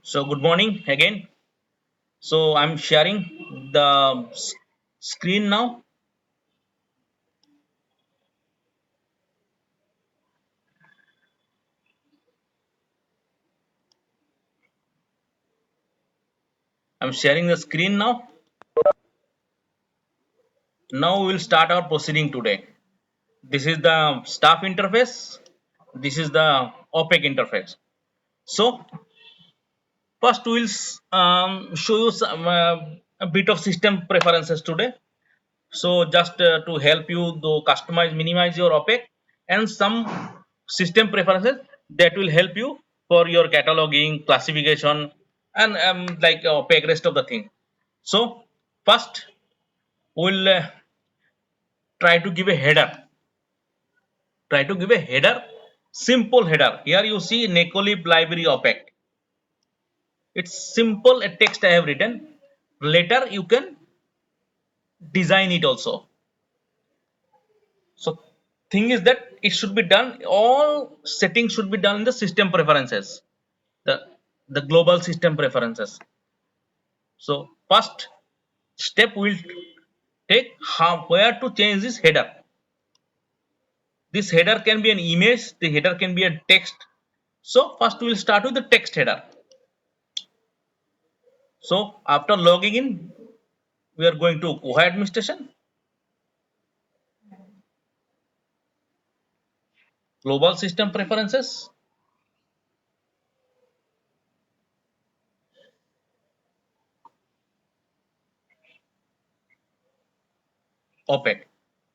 So good morning again. So I'm sharing the screen now. I'm sharing the screen now. Now we'll start our proceeding today. This is the staff interface. This is the OPEC interface. So first we'll show you a bit of system preferences today. So just to help you to customize, minimize your OPEC and some system preferences that will help you for your cataloging, classification, and like OPEC rest of the thing. So first we'll try to give a header. Try to give a header, simple header. Here you see Necolib library OPEC. It's simple a text I have written. Later you can design it also. So thing is that it should be done, all settings should be done in the system preferences, the the global system preferences. So first step will take how where to change this header. This header can be an image, the header can be a text. So first we will start with the text header. So after logging in, we are going to Koha administration, global system preferences, OPEC.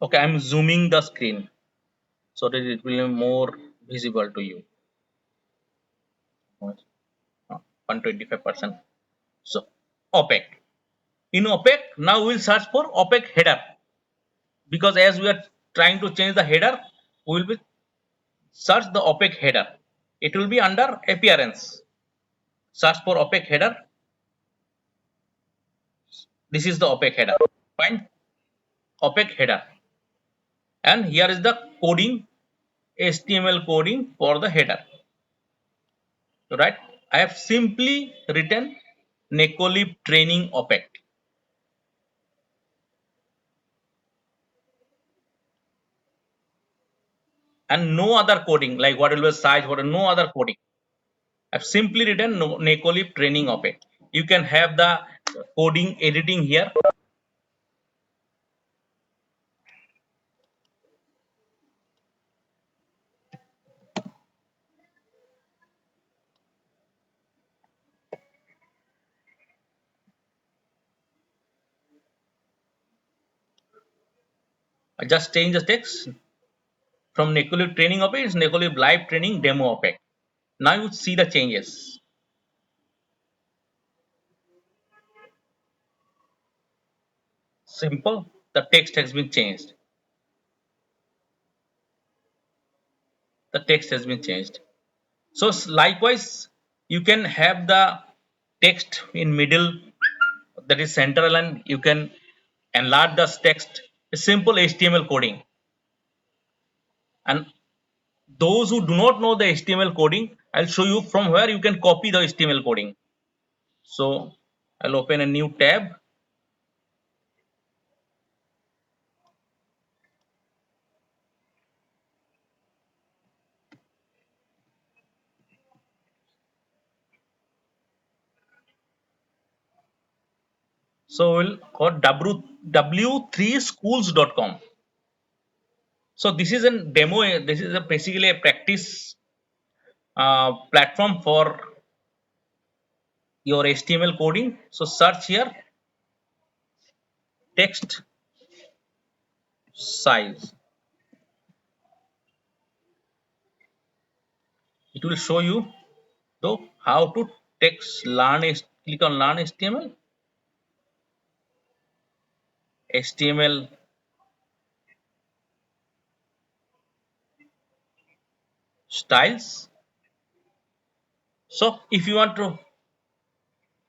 Okay, I'm zooming the screen so that it will be more visible to you. 125%. So OPEC. In OPEC, now we'll search for OPEC header, because as we are trying to change the header, we will be search the OPEC header. It will be under appearance. Search for OPEC header. This is the OPEC header. Find OPEC header, and here is the coding, HTML coding for the header. Right? I have simply written Necolib training OPEC. And no other coding like what will be size, what no other coding. I've simply written Necolib training OPEC. You can have the coding editing here. I just change the text from Necolib training OPEC, it's Necolib live training demo OPEC. Now you see the changes. Simple, the text has been changed. The text has been changed. So likewise, you can have the text in middle, that is central, and you can enlarge the text. A simple HTML coding. And those who do not know the HTML coding, I'll show you from where you can copy the HTML coding. So I'll open a new tab. So we'll call w3schools.com. So this is a demo. This is basically a practice platform for your HTML coding. So search here text size. It will show you though how to text learn. Click on learn HTML. HTML styles. So if you want to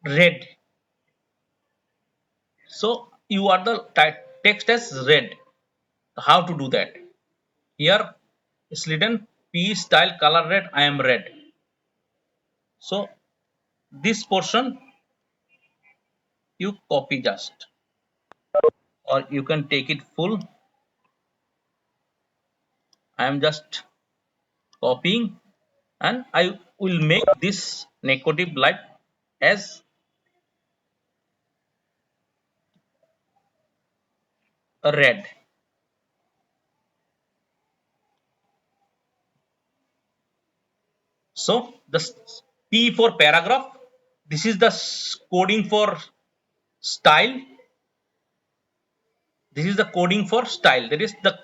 red, so you are the text as red. How to do that? Here it's written P style color red. I am red. So this portion you copy just, or you can take it full. I am just copying, and I will make this negative light as a red. So the P for paragraph, this is the coding for style. This is the coding for style. That is the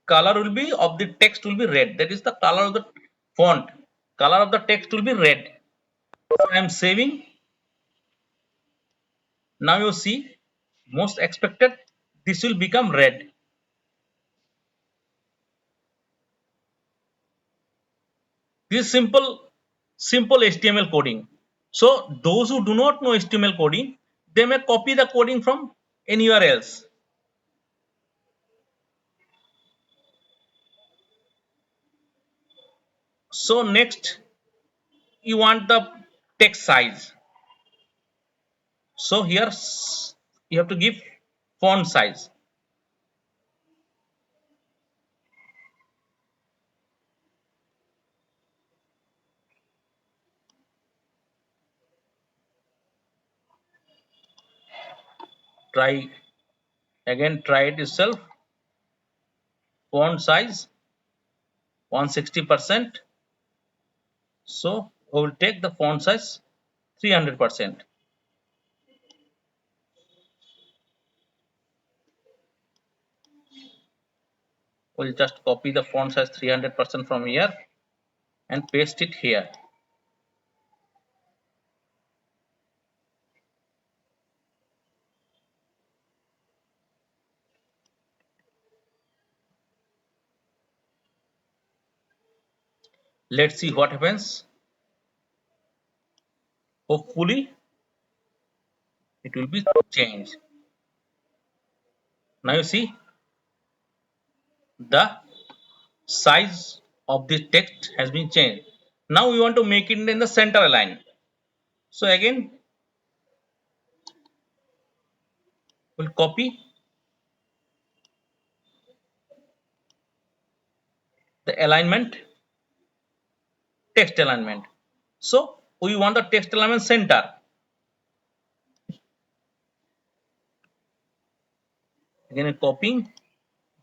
color will be of the text will be red. That is the color of the font. Color of the text will be red. So I am saving. Now you see, most expected, this will become red. This is simple HTML coding. So those who do not know HTML coding, they may copy the coding from anywhere else. So next, you want the text size. So here you have to give font size. Try again, try it yourself. Font size 160%. So we will take the font size 300%. We'll just copy the font size 300% from here and paste it here. Let's see what happens. Hopefully it will be changed. Now you see the size of the text has been changed. Now we want to make it in the center line. So again we'll copy the alignment, text alignment. So we want the text alignment center. Again copying,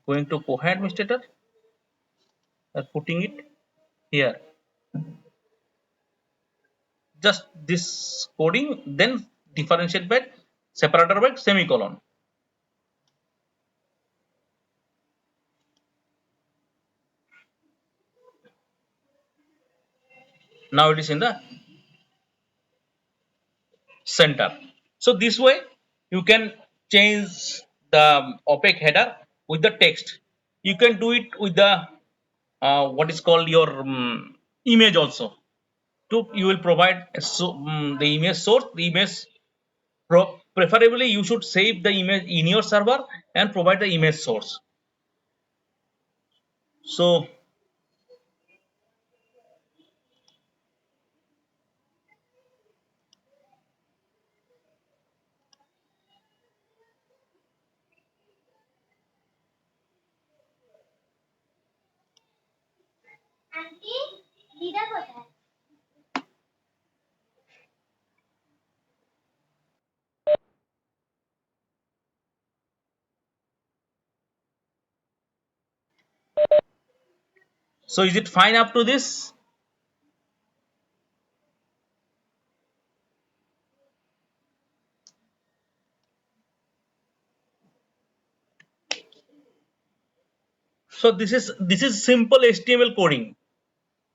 going to Koha administrator and putting it here. Just this coding, then differentiate by separator by semicolon. Now it is in the center. So this way you can change the opaque header with the text. You can do it with the what is called your image also. To you will provide the image source, the image preferably you should save the image in your server and provide the image source. So so is it fine up to this? So this is simple HTML coding.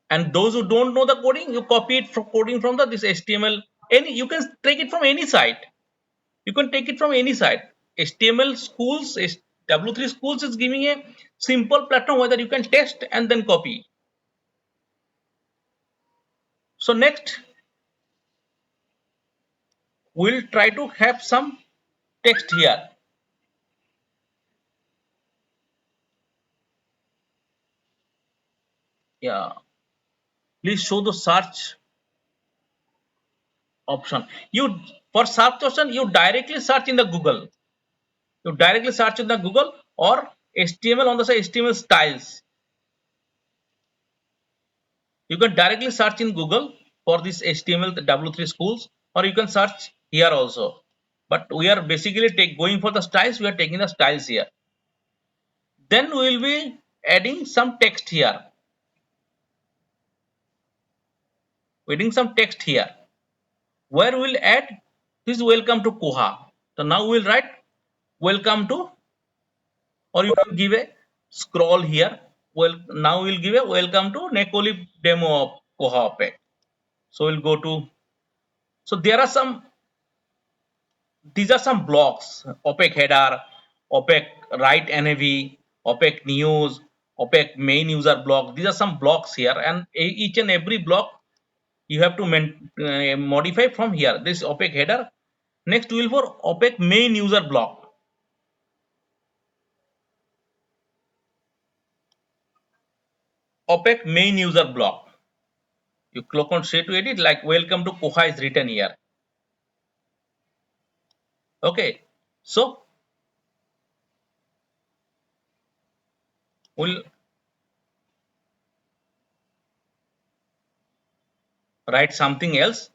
And those who don't know the coding, you copy it from coding from the this HTML. Any you can take it from any site. You can take it from any site. HTML schools, W3 schools is giving a simple platform whether you can test and then copy. So next we'll try to have some text here. Yeah, please show the search. option. You, for search option, you directly search in the Google. You directly search in the Google, or HTML on the side, HTML styles. You can directly search in Google for this HTML W3 schools, or you can search here also. But we are basically going for the styles. We are taking the styles here. Then we will be adding some text here. Adding some text here. Where we'll add this welcome to Koha. So now we'll write welcome to, or you can give a scroll here. Well, now we'll give a welcome to Nekolip demo of Koha OPEC. So we'll go to, so there are some, these are some blocks: OPEC header, OPEC write NAV, OPEC news, OPEC main user block. These are some blocks here, and each and every block you have to modify from here. This OPEC header. Next we will for OPEC main user block. OPEC main user block. You click on straight to edit, like welcome to Koha is written here. Okay, so we'll write something else.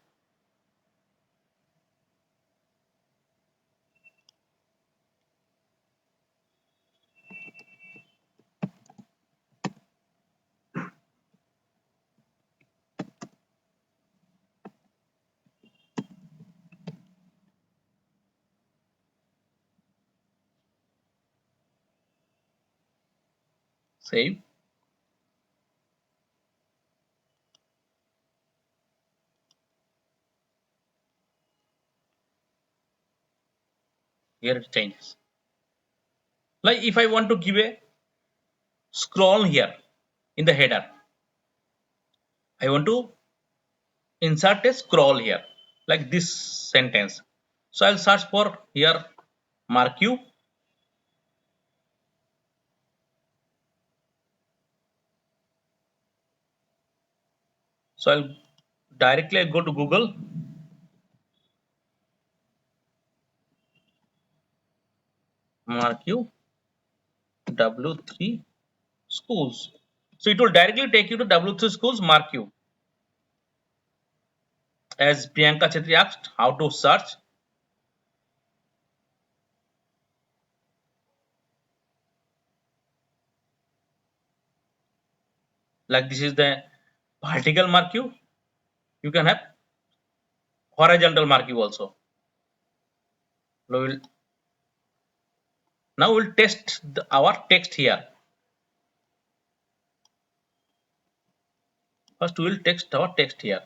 Save. Here it changes. Like if I want to give a scroll here in the header, I want to insert a scroll here, like this sentence. So I'll search for here MarkU. So I'll directly go to Google. MarkU W3 schools. So it will directly take you to W3 schools MarkU. As Priyanka Chetri asked, how to search. Like this is the vertical MarkU. You can have horizontal MarkU also. Now we'll test our text here. First we will text our text here.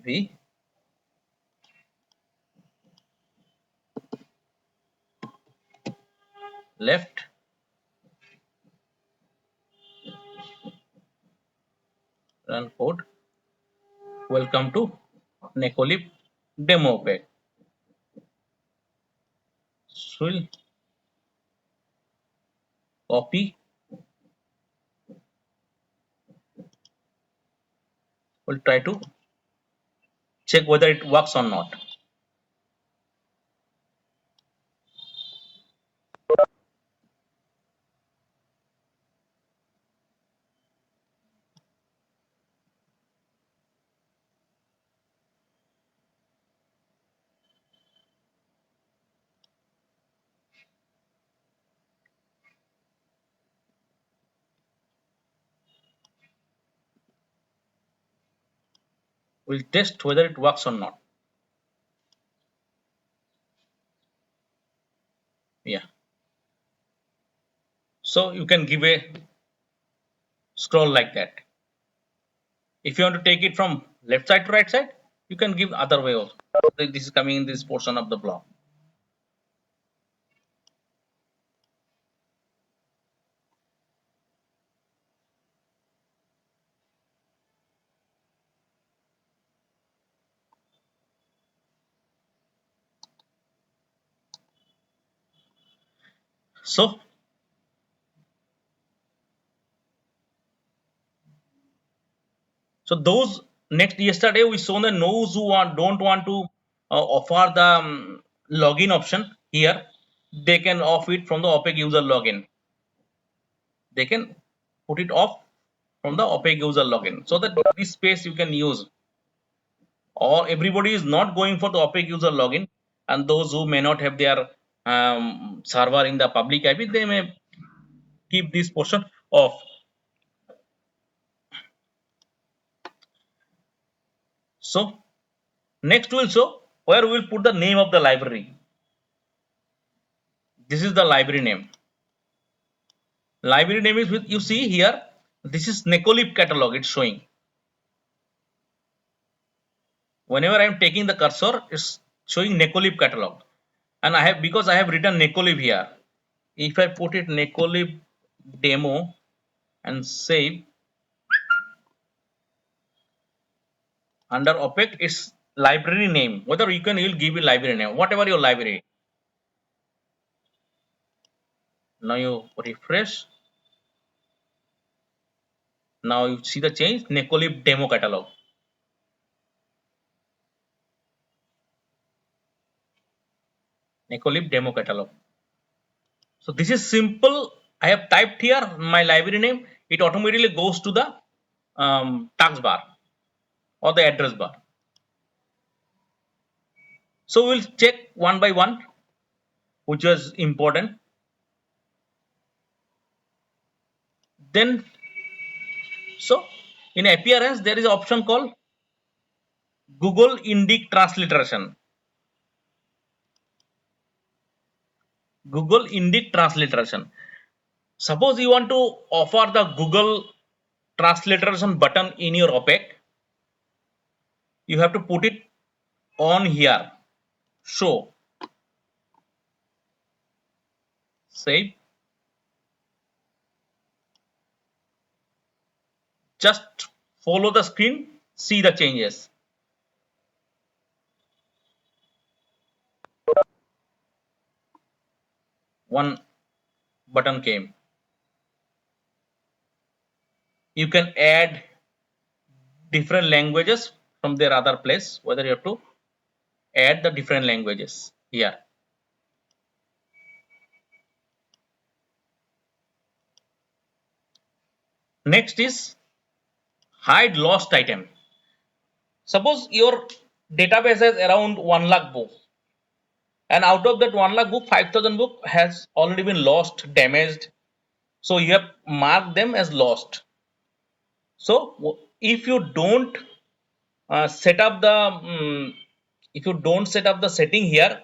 We left run code. Welcome to Nekolip demo page. So we'll copy. We'll try to check whether it works or not. We'll test whether it works or not. Yeah. So you can give a scroll like that. If you want to take it from left side to right side, you can give other way also. This is coming in this portion of the block. So So those next yesterday we saw the those who don't want to offer the login option here, they can off it from the OPEC user login. They can put it off from the OPEC user login so that this space you can use. Or everybody is not going for the OPEC user login, and those who may not have their server in the public IP, they may keep this portion off. So next we'll show where we'll put the name of the library. This is the library name. Library name is with, you see here, this is Necolib catalog, it's showing. Whenever I'm taking the cursor, it's showing Necolib catalog. And I have, because I have written Necolib here, if I put it Necolib demo and save, under OPEC, it's library name. Whether you'll give it library name, whatever your library. Now you refresh. Now you see the change, Necolib demo catalog. Necolib demo catalog. So this is simple. I have typed here my library name. It automatically goes to the taskbar or the address bar. So we'll check one by one, which was important. Then, so in appearance, there is an option called Google Indic Transliteration. Google Indic Transliteration. Suppose you want to offer the Google Transliteration button in your OPEC, you have to put it on here. Show. Save. Just follow the screen, see the changes. One button came. You can add different languages from their other place, whether you have to add the different languages here. Next is hide lost item. Suppose your database has around 1 lakh book, and out of that 1 lakh book, 5,000 book has already been lost, damaged. So you have marked them as lost. So if you don't set up the if you don't set up the setting here,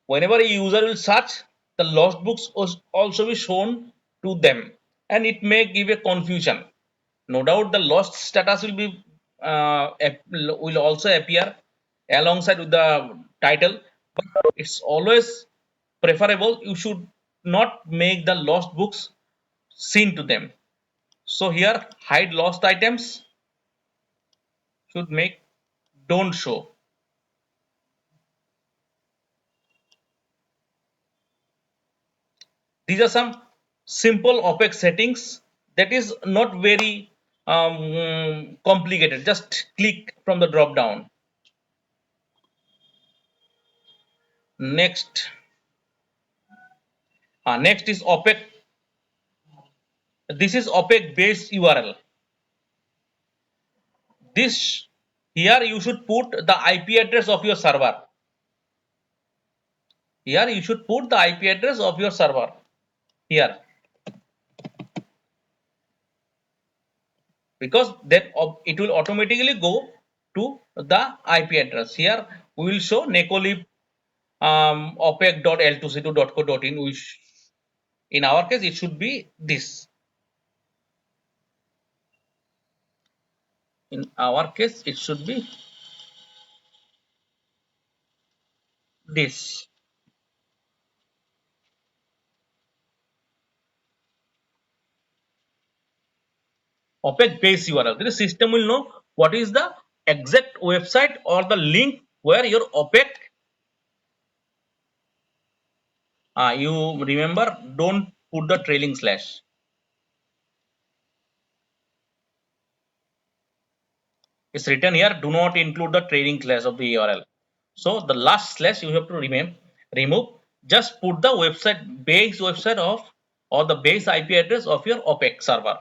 whenever a user will search, the lost books will also be shown to them, and it may give a confusion. No doubt the lost status will be will also appear alongside with the title, but it's always preferable you should not make the lost books seen to them. So here hide lost items should make don't show. These are some simple OPEC settings that is not very complicated. Just click from the drop down. Next, next is OPEC. This is OPEC base URL. This here you should put the IP address of your server. Here you should put the IP address of your server. Here, because then it will automatically go to the IP address. Here we will show Necolib opec.l2c2.co.in, which in our case it should be this. In our case it should be this. OPEC base URL. The system will know what is the exact website or the link where your OPEC. You remember, don't put the trailing slash. It's written here, do not include the trailing slash of the URL. So the last slash you have to remove. Just put the base website of, or the base IP address of your OPEC server.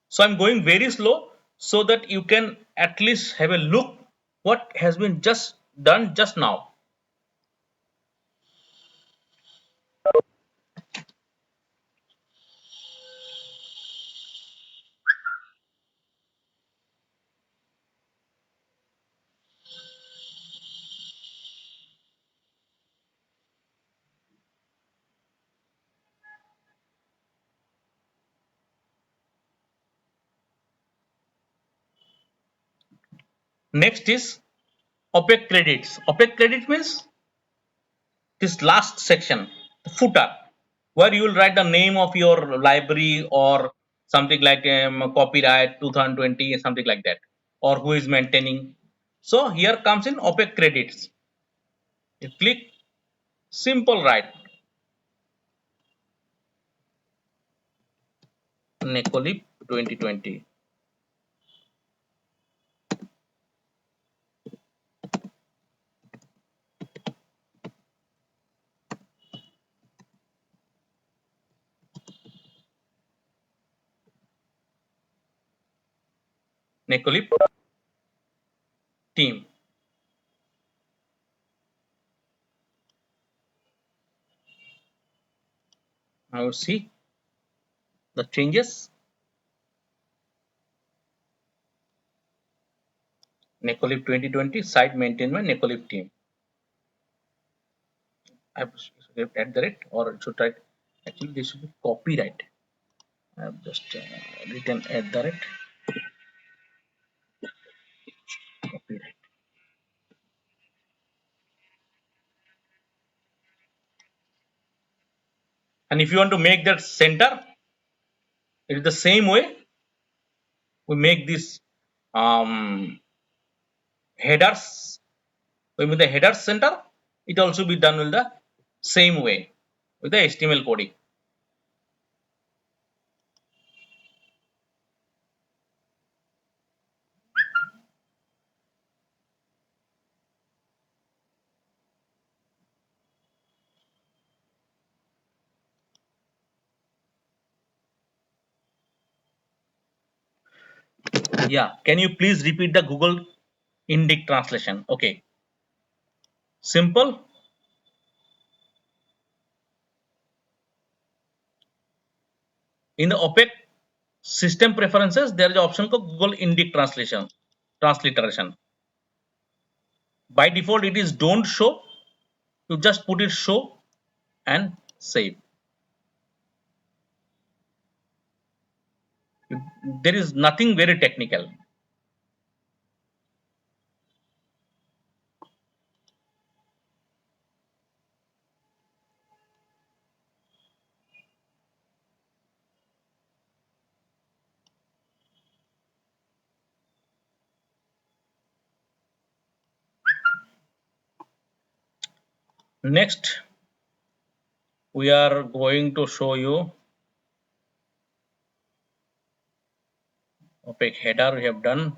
So I'm going very slow so that you can at least have a look what has been just done just now. Next is OPEC credits. OPEC credit means this last section, the footer, where you will write the name of your library or something like copyright 2020, something like that, or who is maintaining. So here comes in OPEC credits. You click simple write Necolip 2020. Necolip team. Now you see the changes. Necolip 2020 site maintained by Necolip team. I have at the rate, or it should write, actually this should be copyright. I have just written at the rate copyright. And if you want to make that center, it is the same way we make this um, headers. We make the headers center. It also be done with the same way with the HTML coding. Yeah, can you please repeat the Google Indic translation? Okay, simple. In the OPEC system preferences, there is an option called Google Indic transliteration. By default, it is don't show. You just put it show and save. There is nothing very technical. Next, we are going to show you OPEC header we have done.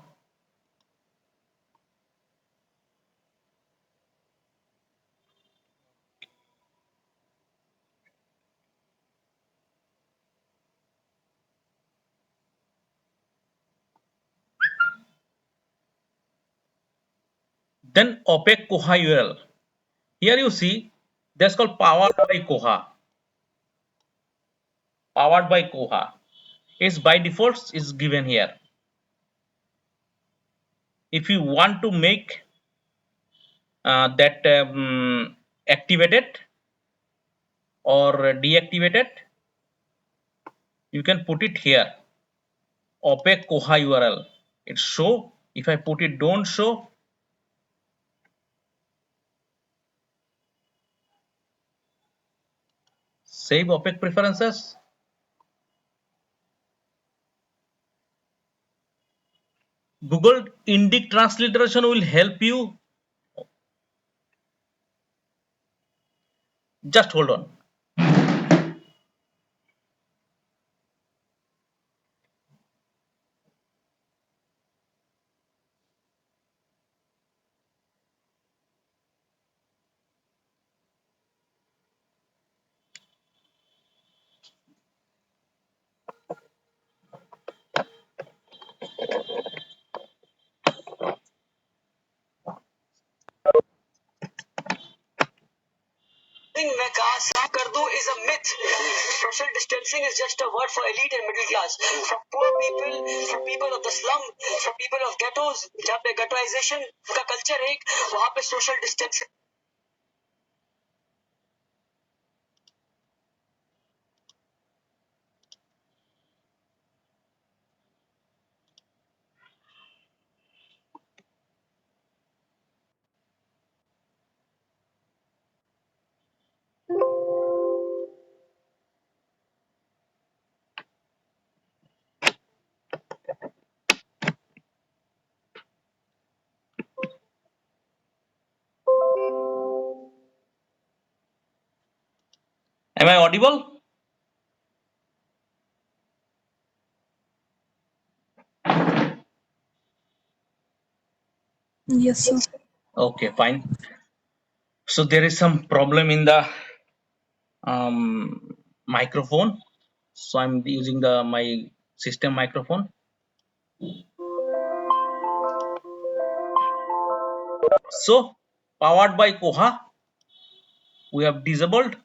Then OPEC Koha URL. Here you see that's called powered by Koha. Powered by Koha is by default is given here. If you want to make that activated or deactivated, you can put it here. OPEC Koha URL. It show. If I put it don't show, save OPEC preferences. Google Indic transliteration will help you. Just hold on. distancing मैं कहा साफ कर दूं is a myth. Social distancing is just a word for elite and middle class. For poor people, for people of the slum, for people of ghettos, जहाँ पे ghettoization का culture है, वहाँ पे social distancing. Am I audible? Yes, sir. Okay, fine. So there is some problem in the microphone. So I'm using my system microphone. So powered by Koha, we have disabled.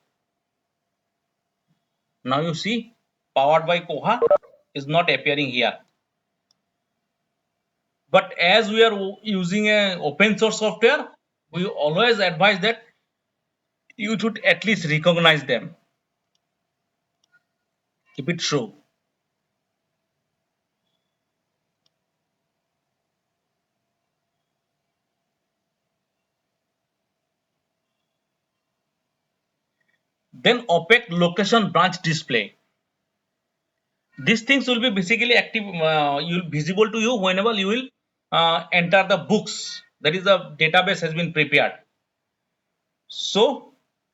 Now you see powered by Koha is not appearing here. But as we are using a open source software, we always advise that you should at least recognize them. Keep it true. Then opaque location branch display. These things will be basically active, you'll visible to you whenever you will enter the books. That is, the database has been prepared. So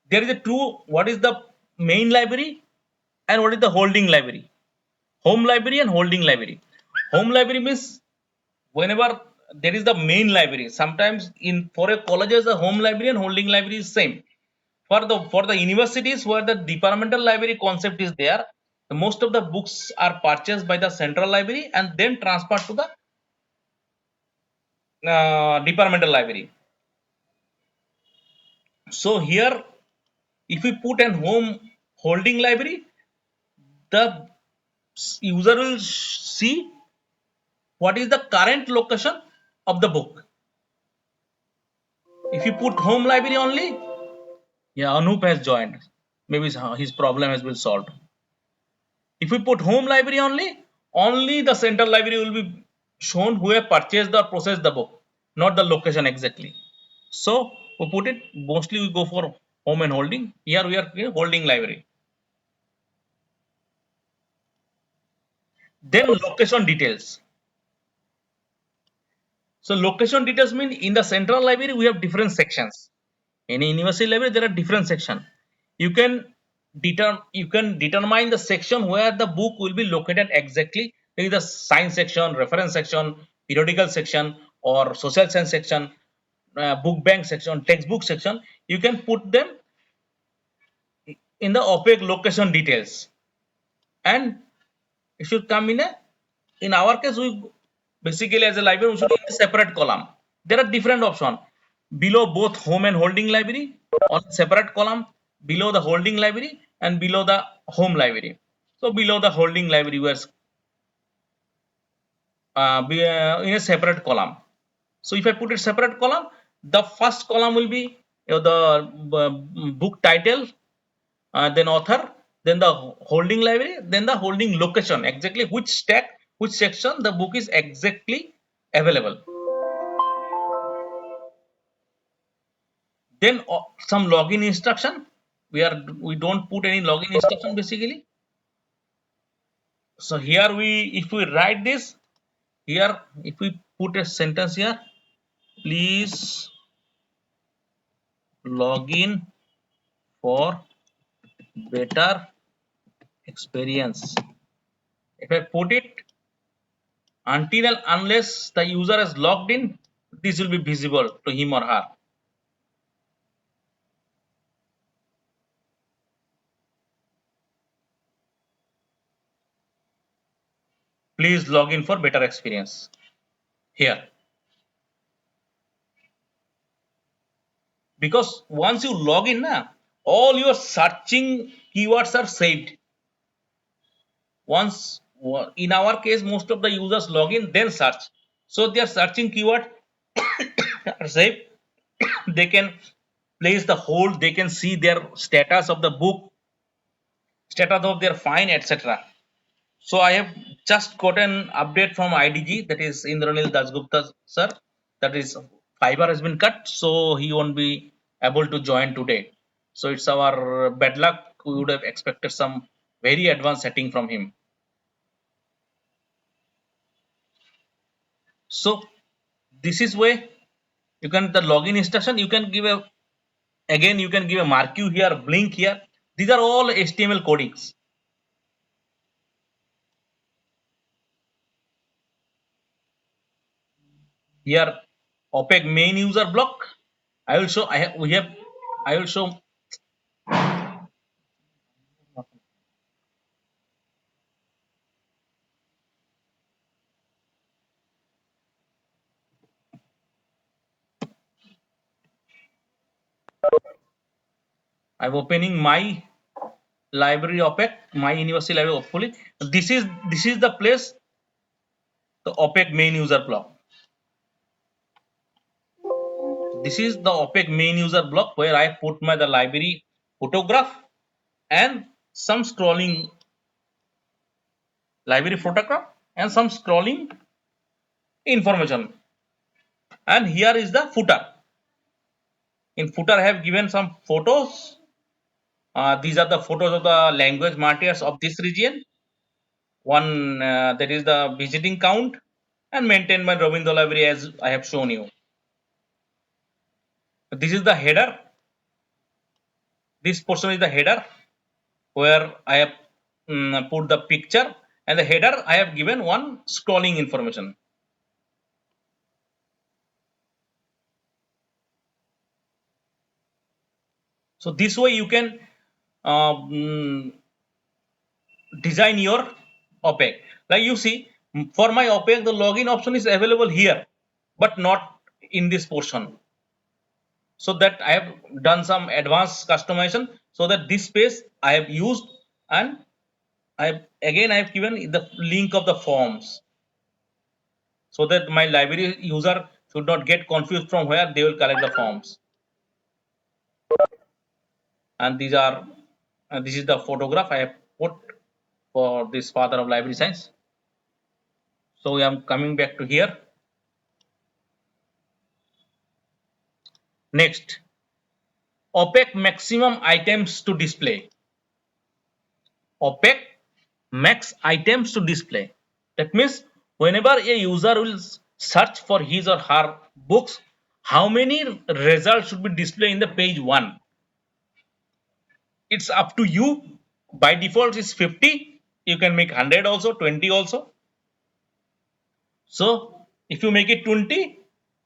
there is a two. What is the main library and what is the holding library? Home library and holding library. Home library means whenever there is the main library. Sometimes in for a colleges the home library and holding library is same. For the universities where the departmental library concept is there, the most of the books are purchased by the central library and then transferred to the departmental library. So here, if we put an home holding library, the user will see what is the current location of the book. If you put home library only, yeah, Anup has joined. Maybe his problem has been solved. If we put home library only the central library will be shown who have purchased or processed the book, not the location exactly. So we put it, mostly we go for home and holding. Here we are holding library. Then location details. So location details mean in the central library we have different sections. In a university library there are different sections. You can determine the section where the book will be located exactly. There is a science section, reference section, periodical section, or social science section, book bank section, textbook section. You can put them in the opaque location details, and it should come in our case we basically as a library we should in a separate column. There are different options below both home and holding library, on separate column, below the holding library and below the home library. So below the holding library we are in a separate column. So if I put a separate column, the first column will be the book title, then author, then the holding library, then the holding location, exactly which stack, which section the book is exactly available. Then some login instruction. We don't put any login instruction basically. So here if we write this here, if we put a sentence here, please log in for better experience. If I put it until and unless the user is logged in, this will be visible to him or her. Please log in for better experience here. Because once you log in, all your searching keywords are saved. Once in our case, most of the users log in, then search. So their searching keyword are saved. They can place the hold, they can see their status of the book, status of their fine, etc. So I have just got an update from IDG, that is Indranil Dasgupta sir, that is fiber has been cut, so he won't be able to join today. So it's our bad luck. We would have expected some very advanced setting from him. So this is way you can the login instruction. You can give a again you can give a mark here, blink here. These are all HTML codings. Here OPEC main user block. I will show. I have we have. I will show. I'm opening my library OPEC, my university library. Hopefully, this is the place, the OPEC main user block. This is the OPEC main user block where I put my the library photograph and some scrolling library photograph and some scrolling information. And here is the footer. In footer, I have given some photos. These are the photos of the language martyrs of this region. One that is the visiting count and maintained by Rabindra Library as I have shown you. This is the header. This portion is the header where I have put the picture, and the header I have given one scrolling information. So this way you can design your OPEC. Like you see, for my OPEC, the login option is available here, but not in this portion. So that I have done some advanced customization so that this space I have used, and I have given the link of the forms so that my library user should not get confused from where they will collect the forms. And these are this is the photograph I have put for this father of library science. So I am coming back to here. Next, OPEC maximum items to display. OPEC max items to display. That means whenever a user will search for his or her books, how many results should be displayed in the page 1? It's up to you. By default is 50. You can make 100 also, 20 also. So if you make it 20,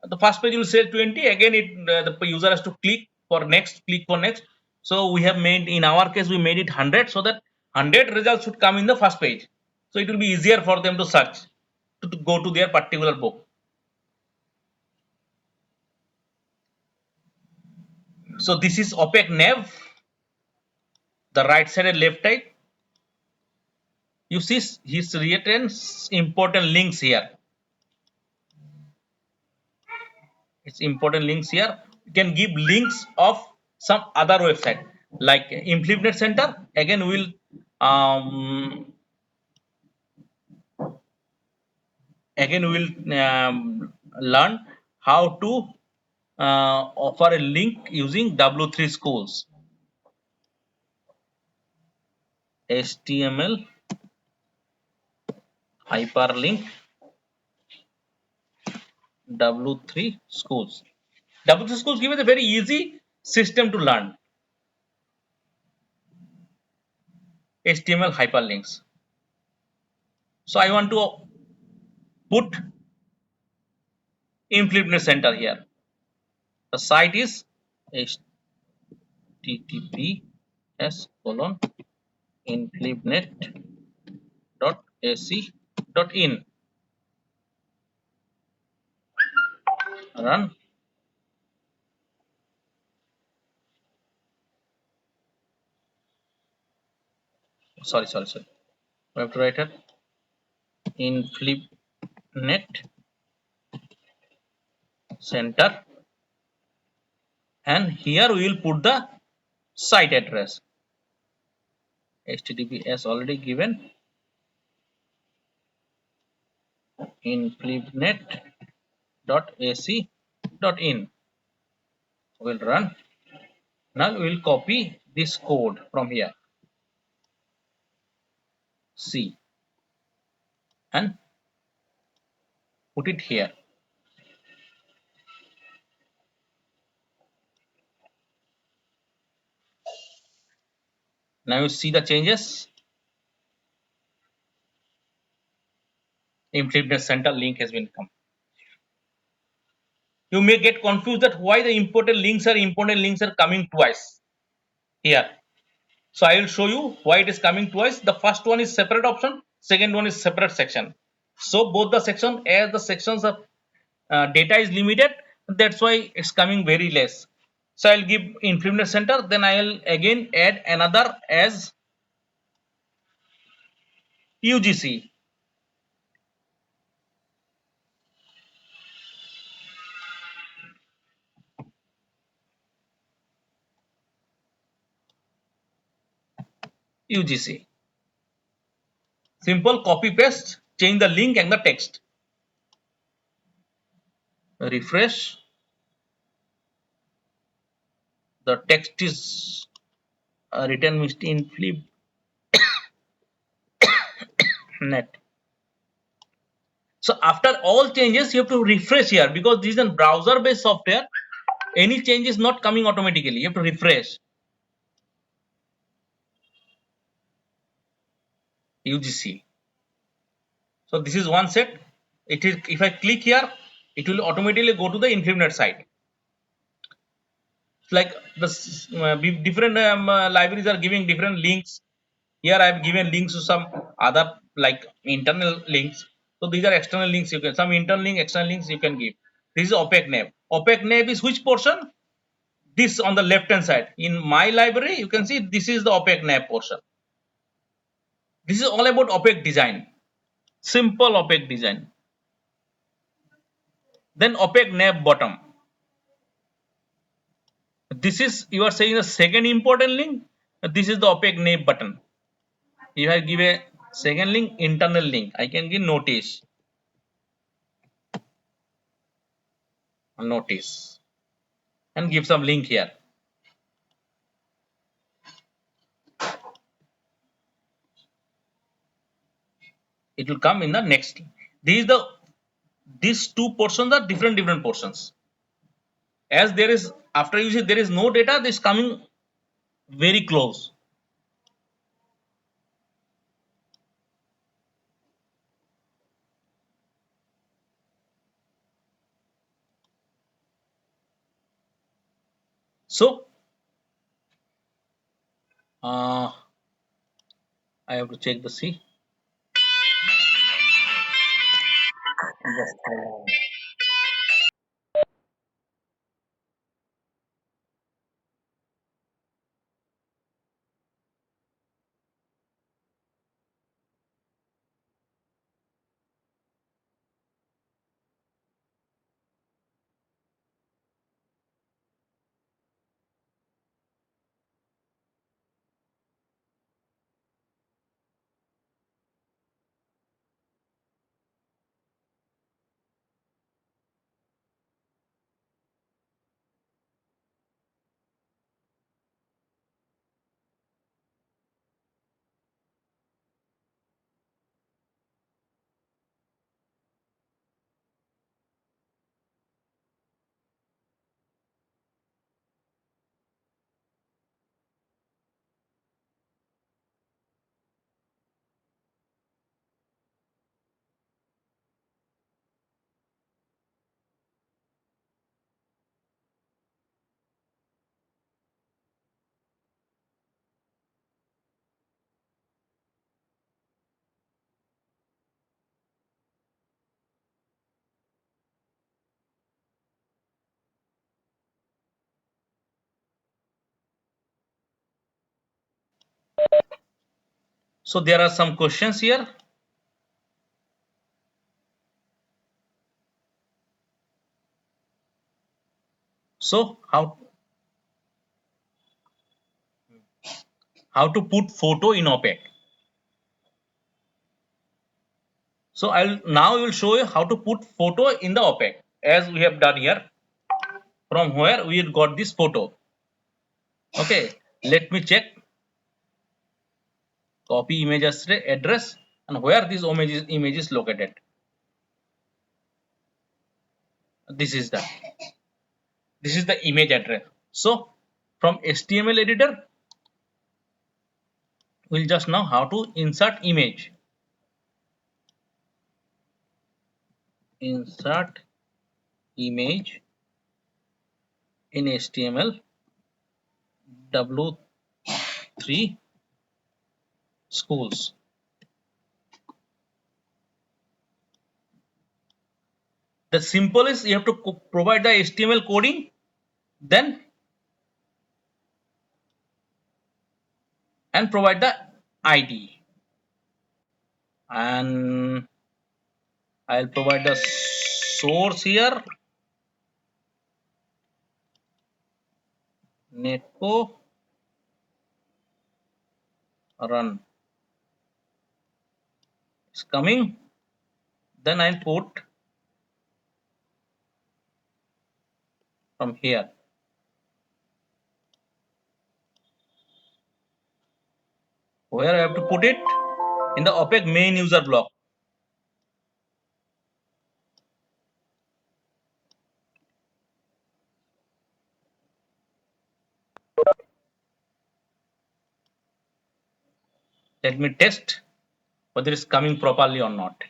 the first page will say 20. Again, the user has to click for next. So we have made, in our case, we made it 100 so that 100 results should come in the first page. So it will be easier for them to search to go to their particular book. So this is OPEC nav, the right side and left side. You see his written important links here. It's important links here. You can give links of some other website like InfluNet Center. Again, we'll learn how to offer a link using W3 schools. HTML hyperlink W3 schools. W3 schools give us a very easy system to learn HTML hyperlinks. So I want to put InfluNet Center here. The site is https://inflibnet.ac.in. Run. sorry. We have to write it in flipnet center, and here we will put the site address. HTTPS already given in flipnet.ac.in. We'll run. Now we will copy this code from here, C, and put it here. Now you see the changes. In flipnet center link has been come. You may get confused that why the important links are coming twice here. So I will show you why it is coming twice. The first one is separate option, second one is separate section. So both the section, as the sections of data is limited, that's why it's coming very less. So I'll give implement center, then I'll again add another as UGC. UGC. Simple copy paste, change the link and the text. Refresh. The text is written in flipnet. So after all changes, you have to refresh here because this is a browser-based software. Any change is not coming automatically. You have to refresh. UGC. So this is one set. It is if I click here, it will automatically go to the InfluNet site. It's like the different libraries are giving different links. Here I have given links to some other like internal links. So these are external links you can some internal link, external links you can give. This is opaque name. Opaque name is which portion? This on the left hand side. In my library, you can see this is the opaque name portion. This is all about opaque design. Simple opaque design. Then opaque nav bottom. This is you are saying the second important link. This is the opaque nav button. If I give a second link, internal link, I can give notice, and give some link here. It will come in the next. These two portions are different portions. As there is after you see there is no data, this coming very close. So uh, I have to check the C. Just hold on. So there are some questions here. So how to put photo in OPEC. So I will show you how to put photo in the OPEC as we have done here. From where we got this photo. Okay, let me check. Copy image address and where this image is located. This is the image address. So from HTML editor, we'll just know how to insert image. Insert image in HTML W3 schools. The simple is you have to provide the HTML coding, then and provide the ID. And I'll provide the source here. Netco run. It's coming. Then I'll put from here. Where I have to put it? In the OPEC main user block. Let me test whether it's coming properly or not.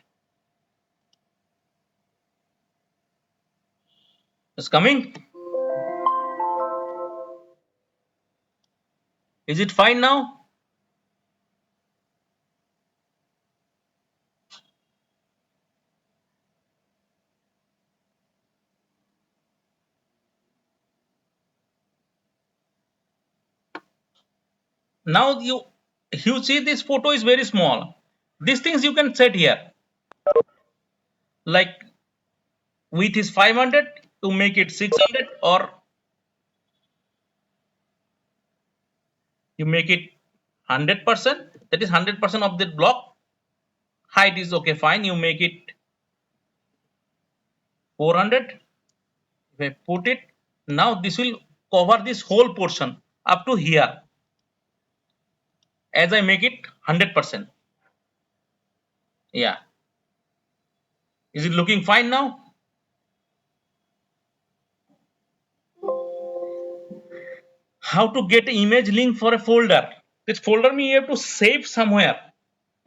It's coming. Is it fine now? Now you see this photo is very small. These things you can set here. Like width is 500 to make it 600, or you make it 100%. That is 100% of the block. Height is okay, fine. You make it 400. If I put it, now this will cover this whole portion up to here as I make it 100%. Yeah. Is it looking fine now? How to get an image link for a folder? This folder you have to save somewhere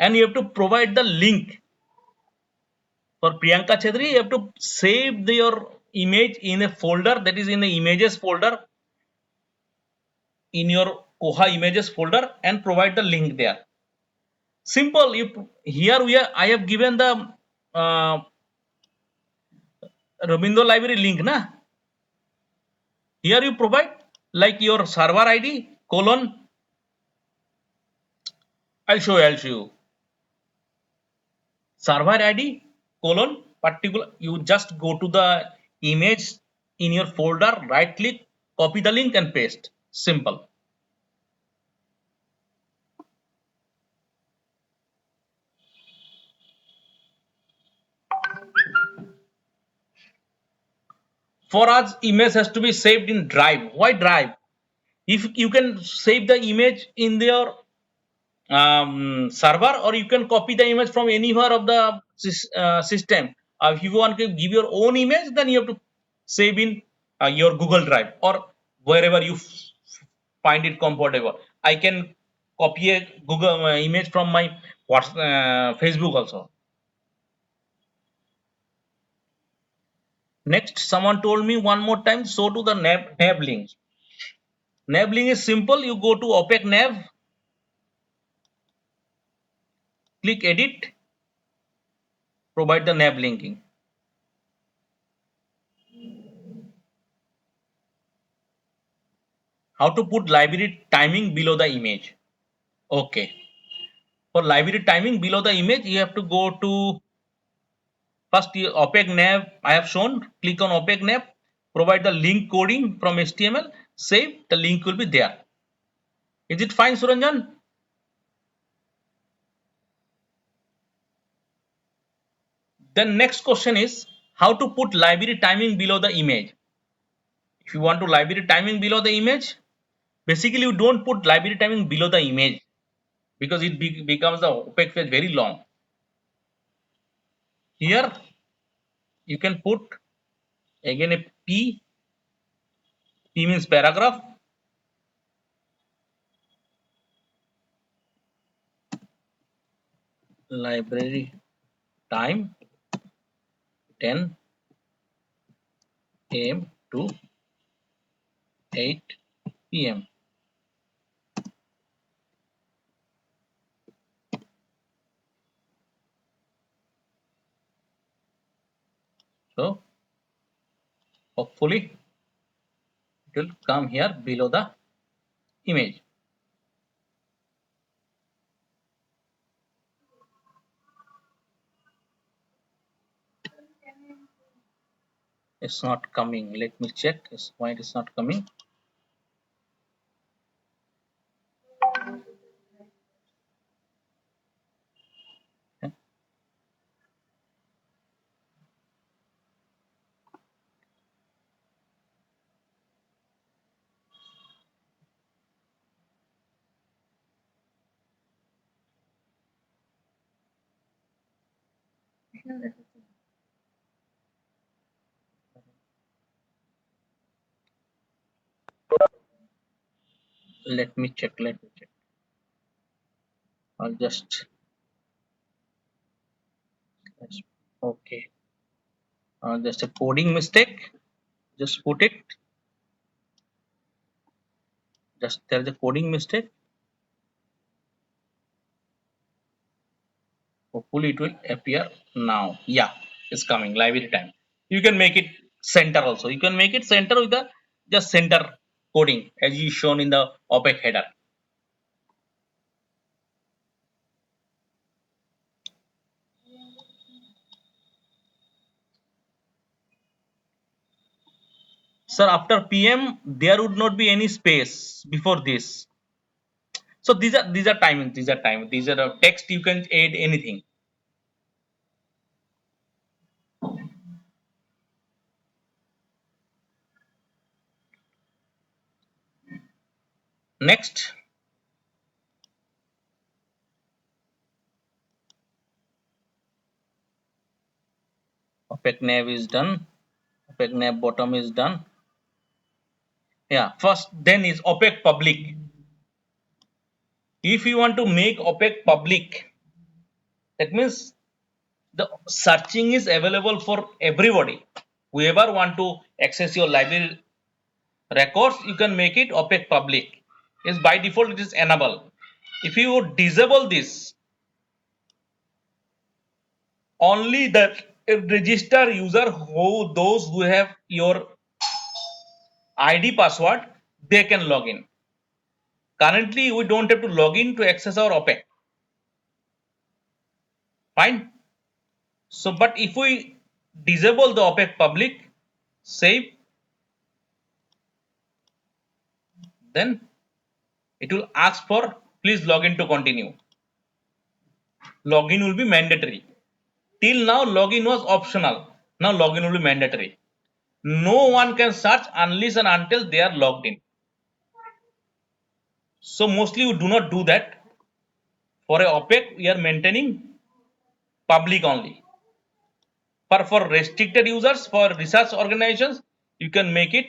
and you have to provide the link. For Priyanka Chedri, you have to save your image in a folder, that is in the images folder, in your Koha images folder, and provide the link there. Simple. I have given the Rabindo library link, na. Here you provide like your server ID colon. I'll show you. Server ID colon particular. You just go to the image in your folder, right click, copy the link and paste. Simple. For us, image has to be saved in Drive. Why Drive? If you can save the image in your server, or you can copy the image from anywhere of the system. If you want to give your own image, then you have to save in your Google Drive or wherever you find it comfortable. I can copy a Google image from my Facebook also. Next, someone told me one more time, so to the nav link. Nav link is simple. You go to OPEC nav, click edit, provide the nav linking. How to put library timing below the image. Okay. For library timing below the image, you have to go to first opaque nav. I have shown. Click on opaque nav. Provide the link coding from HTML. Save. The link will be there. Is it fine, Suranjan? Then next question is how to put library timing below the image. If you want to library timing below the image, basically you don't put library timing below the image because it becomes the opaque page very long. Here you can put again a P means paragraph, library time 10 a.m. to 8 p.m. So hopefully it will come here below the image. It's not coming. Let me check why it is not coming. Okay. Let me check. Let me check. I'll just okay. Just a coding mistake. Just put it. Just there's a coding mistake. Hopefully it will appear now. Yeah, it's coming. Library time. You can make it center also. You can make it center with the just center coding as is shown in the opaque header. Sir, after PM there would not be any space before this. So these are timings. These are time. These are text. You can add anything. Next, opaque nav is done. Opaque nav bottom is done. Yeah. First, then is opaque public. If you want to make opaque public, that means the searching is available for everybody. Whoever want to access your library records, you can make it opaque public. Is by default it is enable. If you disable this, only the register user who those who have your ID password they can log in. Currently, we don't have to log in to access our opaque. Fine. So, but if we disable the opaque public, save, then it will ask for please log in to continue. Login will be mandatory. Till now, login was optional. Now, login will be mandatory. No one can search unless and until they are logged in. So, mostly we do not do that. For a opaque, we are maintaining public only. For restricted users, for research organizations, you can make it.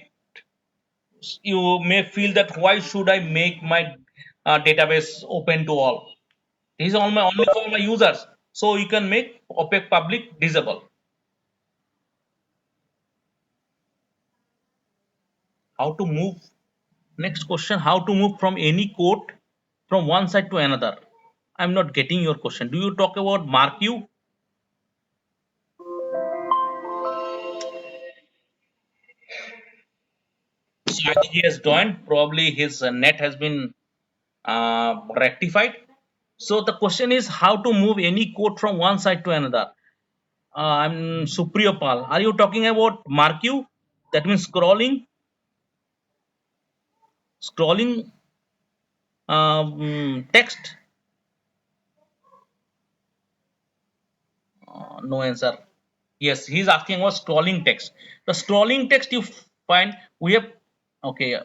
You may feel that why should I make my database open to all? This is only for my users. So you can make opaque public disable. How to move? Next question: how to move from any code from one side to another? I'm not getting your question. Do you talk about MarkU? So I think he has joined. Probably his net has been rectified. So the question is how to move any code from one side to another. I'm Supriyapal. Are you talking about marquee? That means scrolling text. No answer. Yes, he's asking about scrolling text. The scrolling text you find we have. Okay,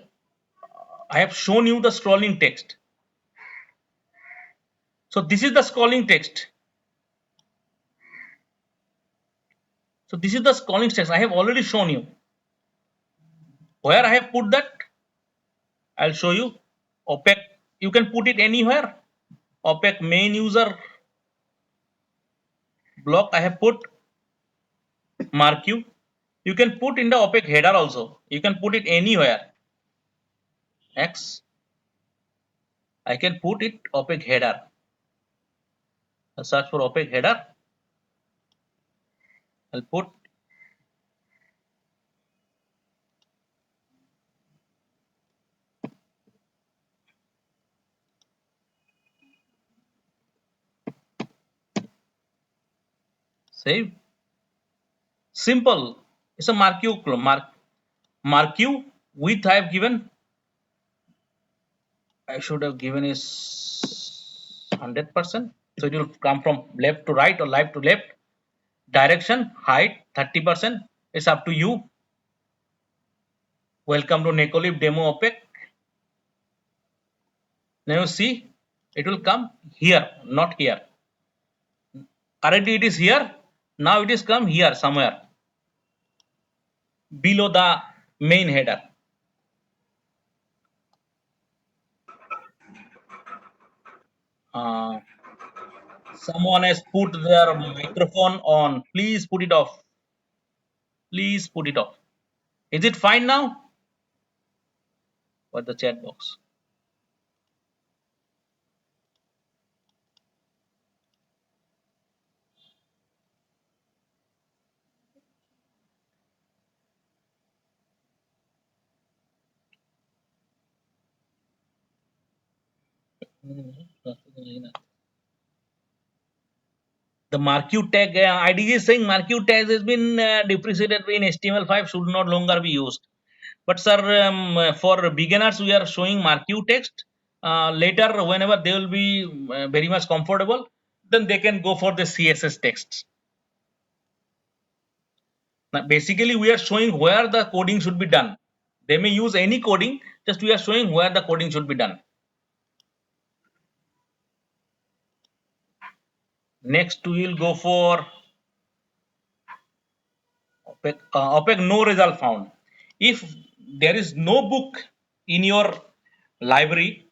I have shown you the scrolling text. So this is the scrolling text. So this is the scrolling text. I have already shown you. Where I have put that, I'll show you. OPEC. You can put it anywhere. OPEC main user block. I have put marquee. You can put in the OPEC header also. You can put it anywhere. X. I can put it OPEC header. I'll search for OPEC header. I'll put save. Simple. It's a marquee width I have given. I should have given is 100%. So it will come from left to right or right to left. Direction, height 30%. It's up to you. Welcome to Necolib demo OPEC. Now you see, it will come here, not here. Currently it is here. Now it is come here somewhere below the main header. Uh, Someone has put their microphone on. Please put it off. Please put it off. Is it fine now? What the chat box? The marquee tag IDG is saying marquee tag has been depreciated in HTML5 should not longer be used. But sir, for beginners we are showing marquee text. Later, whenever they will be very much comfortable, then they can go for the CSS text. Now, basically, we are showing where the coding should be done. They may use any coding, just we are showing where the coding should be done. Next, we will go for OPEC no result found. If there is no book in your library,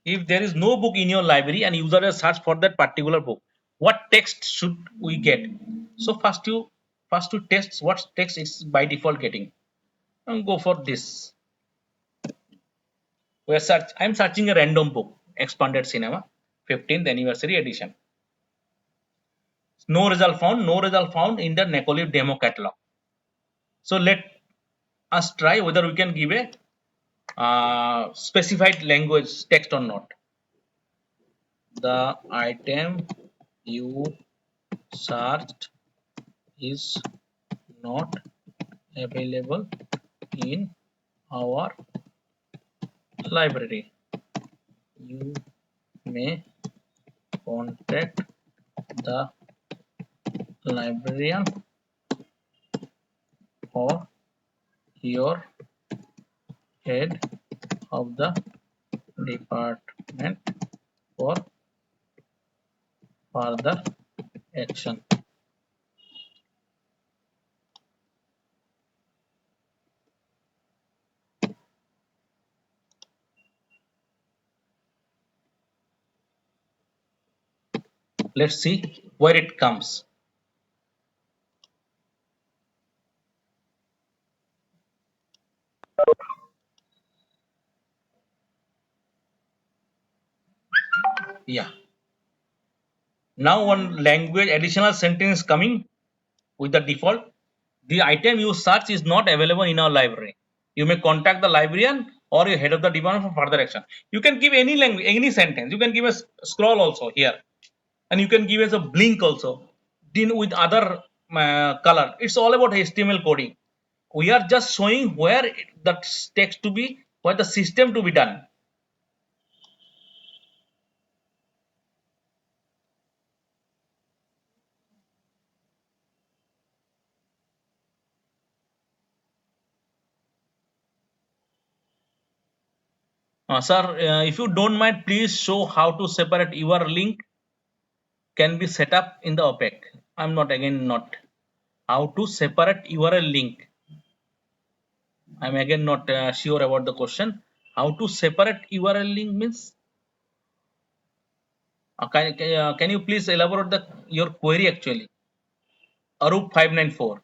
if there is no book in your library and user has searched for that particular book, what text should we get? So first you test what text is by default getting and go for this. I'm searching a random book, Expanded Cinema 15th anniversary edition. No result found in the Necolib demo catalog. So let us try whether we can give a specified language text or not. The item you searched is not available in our library. You may contact the librarian or your head of the department for further action. Let's see where it comes. Yeah. Now one language additional sentence coming with the default. The item you search is not available in our library. You may contact the librarian or a head of the department for further action. You can give any language, any sentence. You can give a scroll also here, and you can give us a blink also. Then with other color. It's all about HTML coding. We are just showing where that text to be, where the system to be done. Sir, if you don't mind, please show how to separate your link can be set up in the OPEC. I'm not again not how to separate URL link. I'm again not sure about the question. How to separate URL link means? Can you please elaborate your query actually? Arup 594.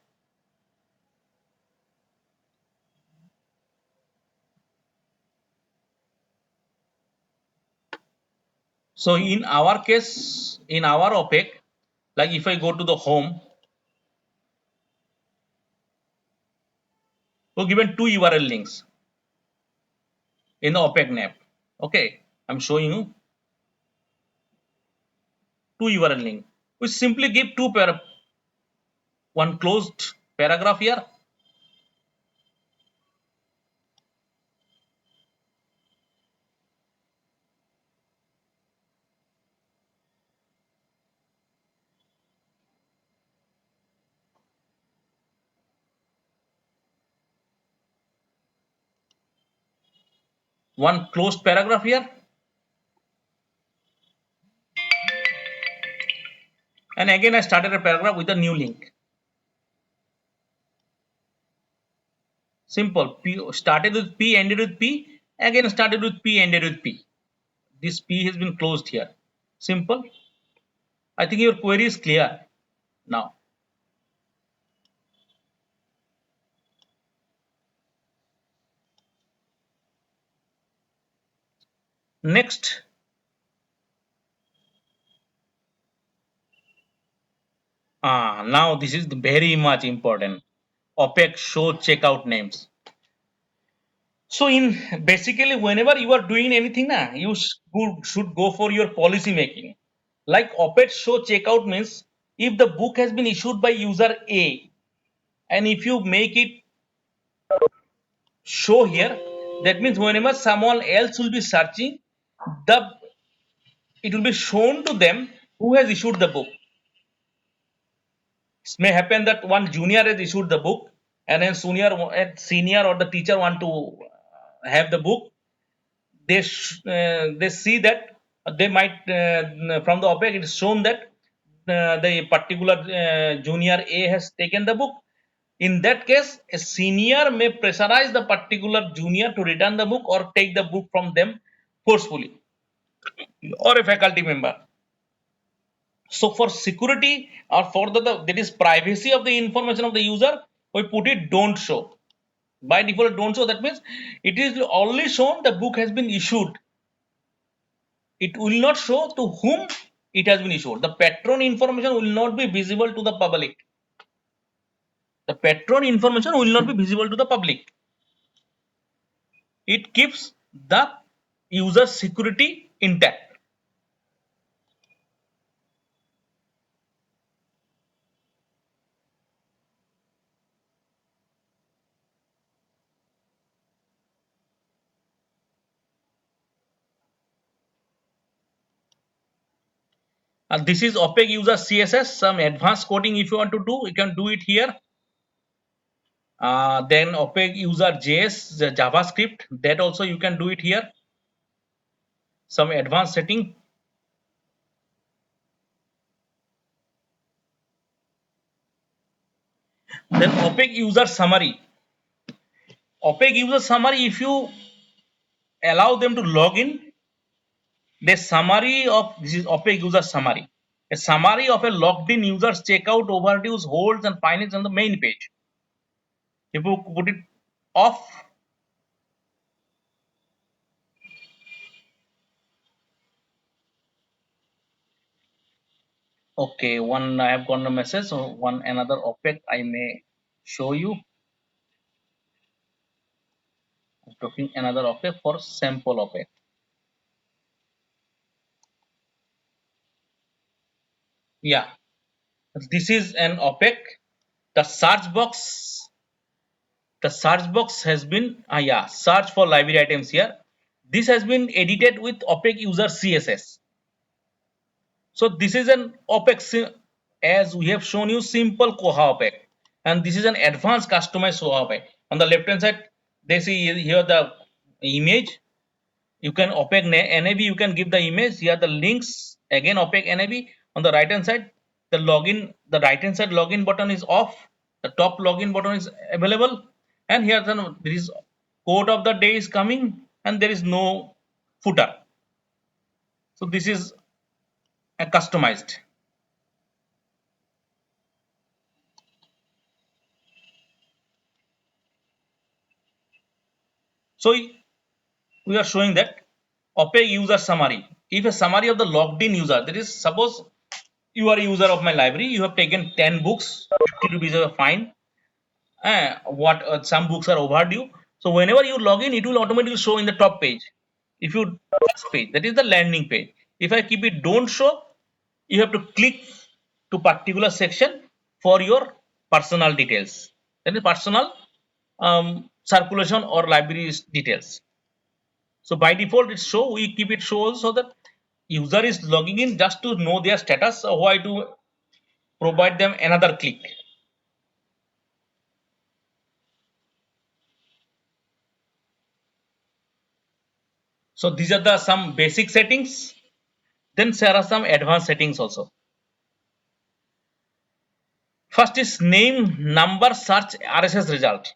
So in our case, in our OPEC, like if I go to the home, we're given two URL links in the OPEC nav. Okay, I'm showing you two URL link. We simply give one closed paragraph here, one closed paragraph here, and again I started a paragraph with a new link. Simple. P started with P, ended with P, again started with P, ended with P. This P has been closed here. Simple. I think your query is clear now. Next, now this is very much important. OPEC show checkout names. So in basically whenever you are doing anything, you should go for your policy making. Like OPEC show checkout means if the book has been issued by user A, and if you make it show here, that means whenever someone else will be searching, the it will be shown to them who has issued the book. It may happen that one junior has issued the book, and then senior or the teacher want to have the book. They see that they might from the OPEC it is shown that the particular junior A has taken the book. In that case, a senior may pressurize the particular junior to return the book or take the book from them forcefully, or a faculty member. So for security or for that is privacy of the information of the user, we put it don't show. By default, don't show. That means it is only shown the book has been issued. It will not show to whom it has been issued. The patron information will not be visible to the public. The patron information will not be visible to the public. It keeps the user security intact. And this is OPEC user CSS. Some advanced coding if you want to do, you can do it here. Then OPEC user JS, the JavaScript, that also you can do it here. Some advanced setting. Then OPEC user summary. OPEC user summary, if you allow them to log in, the summary of this is OPEC user summary. A summary of a logged in user's checkout, overdues, holds, and findings on the main page. If you put it off, okay, one I have got a message. So one another OPEC I may show you. talking another OPEC for sample OPEC. Yeah, this is an OPEC. The search box, the search box has been, yeah, search for library items here. This has been edited with OPEC user CSS. So this is an OPEC, as we have shown you, simple Koha OPEC, and this is an advanced customized Koha OPEC. On the left hand side, they see here the image. You can OPEC NAV, you can give the image. Here the links, again OPEC NAV. On the right hand side, the login, the right hand side login button is off. The top login button is available, and here there is code of the day is coming, and there is no footer. So this is a customized. So we are showing that OPEC user summary. If a summary of the logged in user, that is, suppose you are a user of my library, you have taken 10 books, 50 rupees is a fine. What some books are overdue. So whenever you log in, it will automatically show in the top page. If you first page, that is the landing page. If I keep it don't show, you have to click to particular section for your personal details. That is personal circulation or library details. So by default, it's show. We keep it show so that user is logging in just to know their status, or why to provide them another click. So these are the some basic settings. Then there are some advanced settings also. First is name, number, search, RSS result.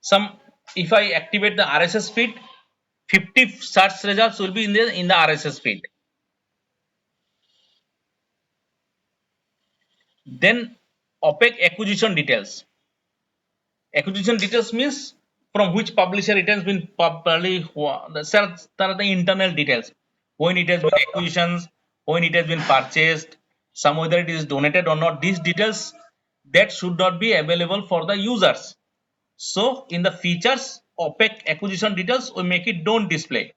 Some, if I activate the RSS feed, 50 search results will be in the RSS feed. Then OPEC acquisition details. Acquisition details means from which publisher it has been properly. There are the internal details. When it has been acquisitions, when it has been purchased, some whether it is donated or not. These details that should not be available for the users. So in the features, OPEC acquisition details, we make it don't display.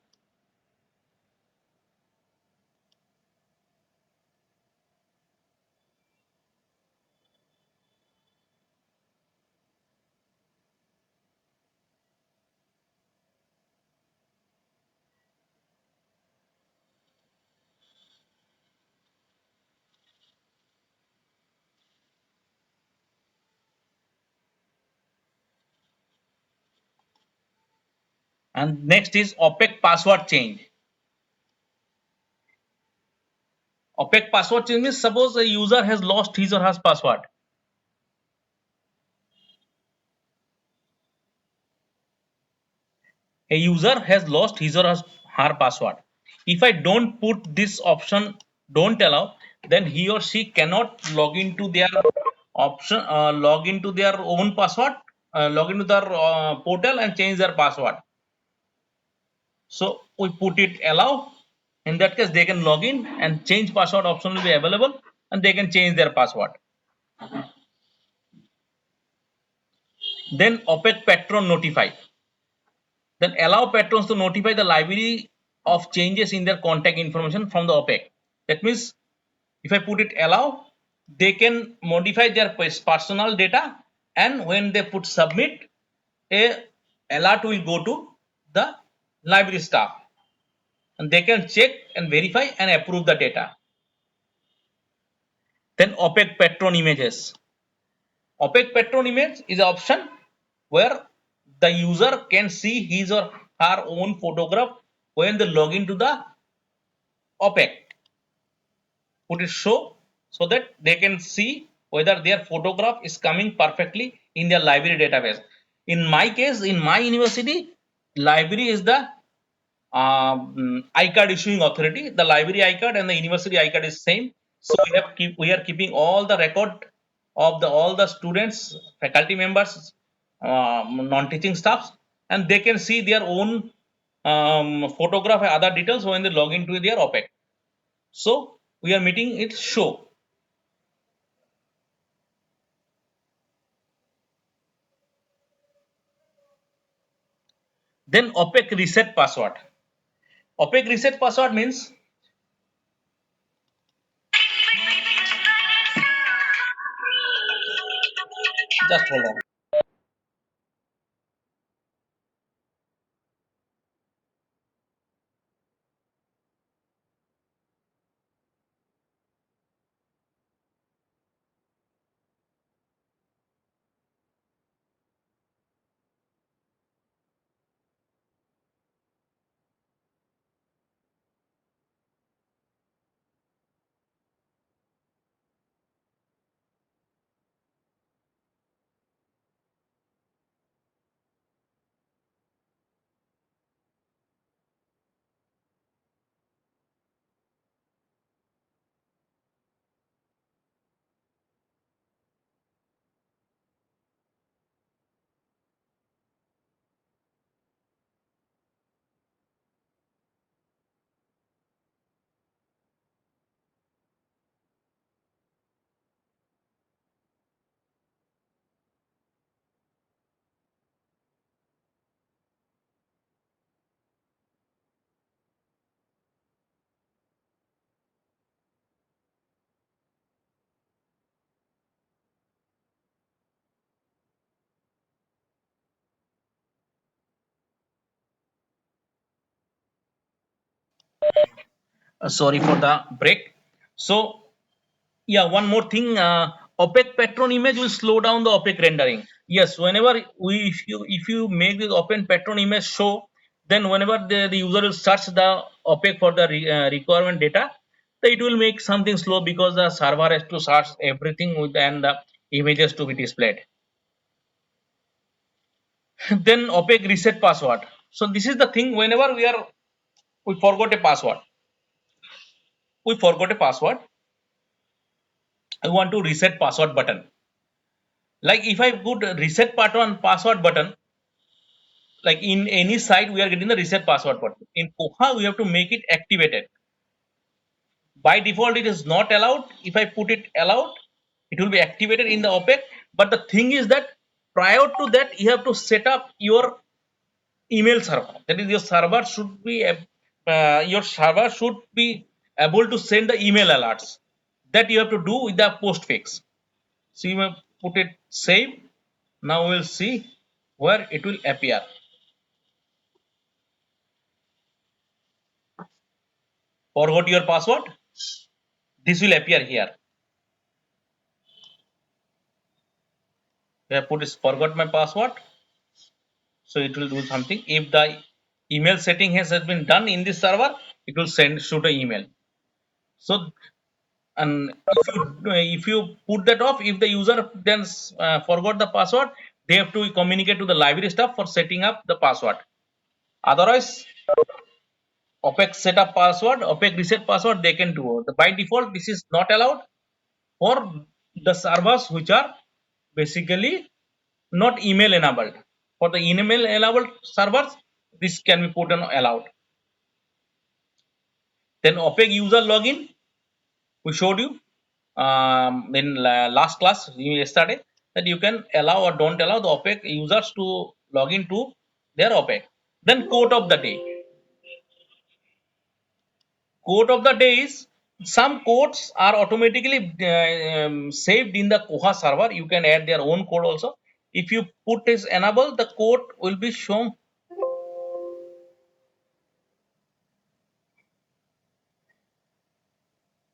And next is OPEC password change. OPEC password change means suppose a user has lost his or her password. A user has lost his or her password. If I don't put this option, don't allow, then he or she cannot log into their option, log into their own password, log into their portal and change their password. So we put it allow. In that case, they can log in and change password option will be available, and they can change their password. Then OPEC patron notify. Then allow patrons to notify the library of changes in their contact information from the OPEC. That means if I put it allow, they can modify their personal data, and when they put submit, a alert will go to the library staff, and they can check and verify and approve the data. Then OPEC patron images. OPEC patron image is an option where the user can see his or her own photograph when they log into the OPEC. Put it show so that they can see whether their photograph is coming perfectly in their library database. In my case, in my university, library is the iCard issuing authority. The library iCard and the university iCard is same. So we are keeping all the record of all the students, faculty members, non-teaching staffs, and they can see their own photograph and other details when they log into their OPEC. So we are meeting it show. Then OPEC reset password. OPEC reset password means, just hold on. Sorry for the break. So yeah, one more thing. OPEC Patron image will slow down the OPEC rendering. Yes, whenever if you make this open Patron image show, then whenever the user will search the OPEC for the requirement data, then it will make something slow because the server has to search everything with and the images to be displayed. Then OPEC reset password. So this is the thing. Whenever we forgot a password, we forgot a password. I want to reset password button. Like if I put reset password button, like in any site we are getting the reset password button. In Koha we have to make it activated. By default it is not allowed. If I put it allowed, it will be activated in the OPEC. But the thing is that prior to that you have to set up your email server. That is, your server should be able to send the email alerts. That you have to do with the postfix. So you may put it save. Now we'll see where it will appear. Forgot your password. This will appear here. I put is forgot my password. So it will do something. If the email setting has been done in this server, it will shoot an email. So and if you put that off, if the user then forgot the password, they have to communicate to the library staff for setting up the password. Otherwise, OPEC setup password, OPEC reset password, they can do. By default, this is not allowed for the servers which are basically not email enabled. For the email enabled servers, this can be put on allowed. Then OPEC user login, we showed you in last class yesterday that you can allow or don't allow the OPEC users to log into their OPEC. Then quote of the day. Quote of the day is some quotes are automatically saved in the Koha server. You can add their own code also. If you put this enable, the quote will be shown.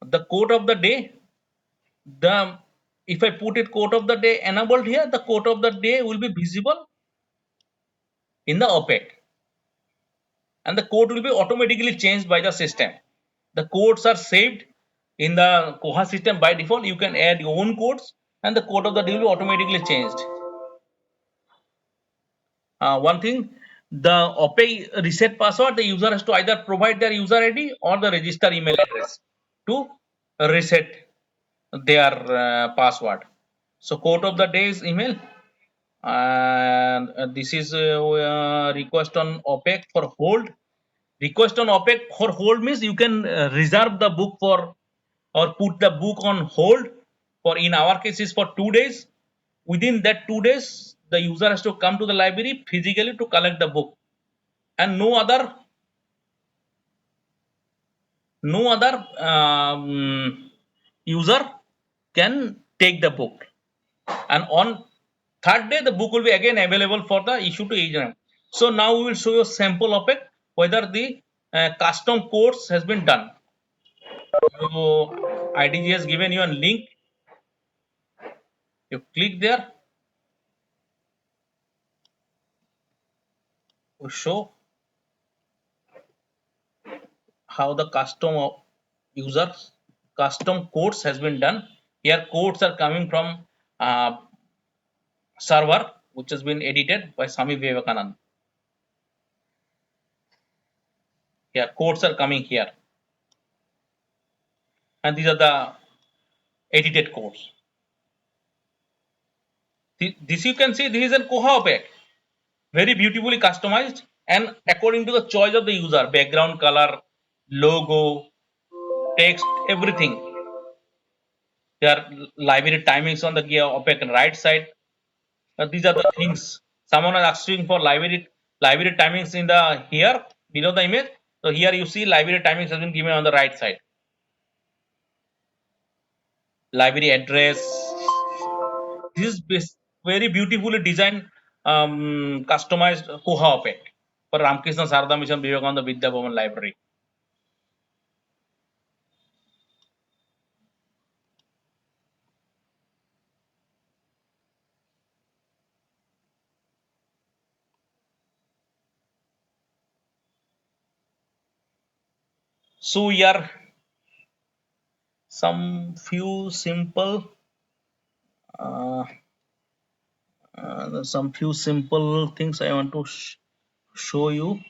The quote of the day, the if I put it quote of the day enabled here, the quote of the day will be visible in the OPEC, and the code will be automatically changed by the system. The codes are saved in the Koha system by default. You can add your own codes, and the code of the day will be automatically changed. One thing, the OPEC reset password, the user has to either provide their user ID or the register email address to reset their password. So code of the day is email, and this is request on OPEC for hold. Request on OPEC for hold means you can reserve the book for or put the book on hold for, in our case, is for 2 days. Within that 2 days, the user has to come to the library physically to collect the book. and no other user can take the book, and on third day the book will be again available for the issue to agent. So now we will show you a sample of it, whether the custom course has been done. So IDG has given you a link. You click there. We show how the users custom codes has been done. Here codes are coming from uh, server which has been edited by Swami Vivekanand. Here codes are coming here, and these are the edited codes. This you can see, this is a Koha pack, very beautifully customized and according to the choice of the user, background color, logo, text, everything. There are library timings on the gear OPEC right side. These are the things. Someone is asking for library timings in the here below the image. So here you see library timings has been given on the right side. Library address. This is very beautifully designed, customized Koha OPEC for Ramkrishna Sarada Mission Vivekananda Vidya Bhavan Library. So here uh, some few simple things I want to show you.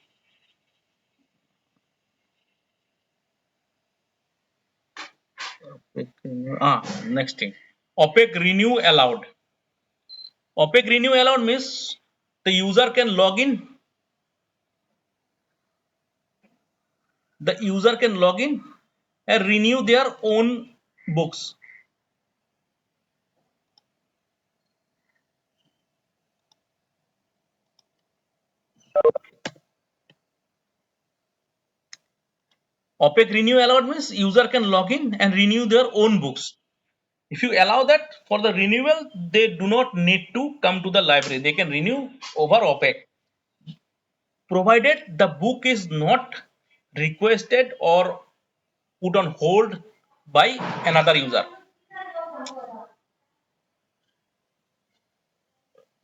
Next thing, OPEC renew allowed. OPEC renew allowed means the user can log in. The user can log in and renew their own books. OPEC renew allowed means user can log in and renew their own books. If you allow that for the renewal, they do not need to come to the library. They can renew over OPEC, provided the book is not requested or put on hold by another user.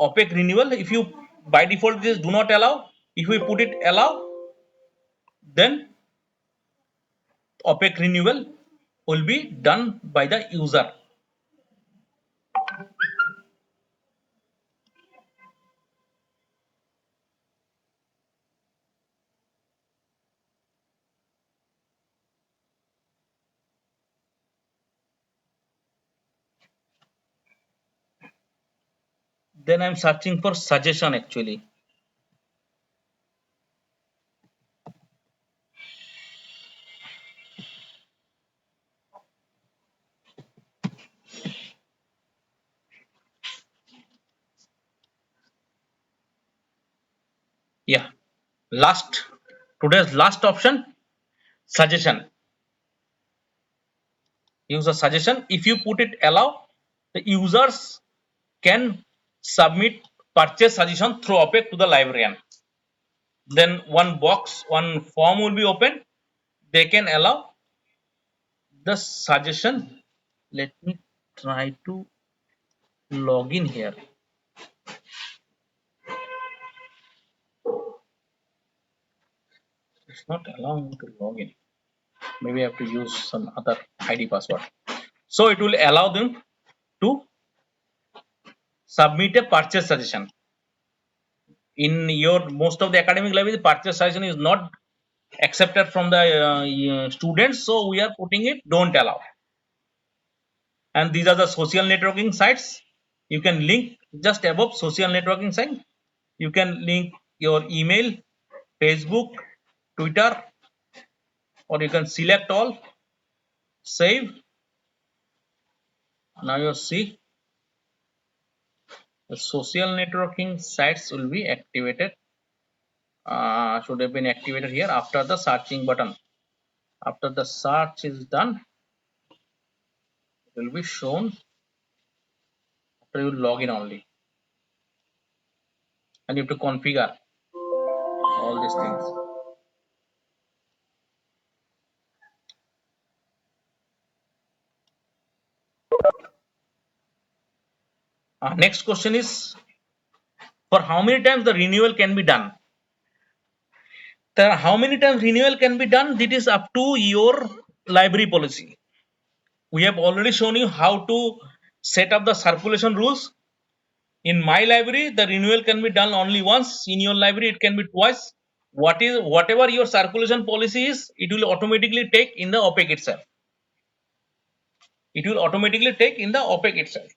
OPEC renewal, if you by default this do not allow, if we put it allow, then OPEC renewal will be done by the user. Then I'm searching for suggestion actually. Yeah, today's last option, suggestion. Use a suggestion. If you put it allow, the users can submit purchase suggestion through OPEC to the librarian. Then one form will be open. They can allow the suggestion. Let me try to log in here. It's not allowing me to log in. Maybe I have to use some other ID password. So it will allow them to submit a purchase suggestion. In your most of the academic library, the purchase suggestion is not accepted from the students, so we are putting it don't allow. And these are the social networking sites. You can link just above social networking site. You can link your email, Facebook, Twitter, or you can select all, save. Now you see the social networking sites will be activated should have been activated here after the searching button. After the search is done, it will be shown after you log in only, and you have to configure all these things. Next question is, for how many times the renewal can be done? How many times renewal can be done? It is up to your library policy. We have already shown you how to set up the circulation rules. In my library, the renewal can be done only once. In your library, it can be twice. Whatever your circulation policy is, it will automatically take in the OPEC itself. It will automatically take in the OPEC itself.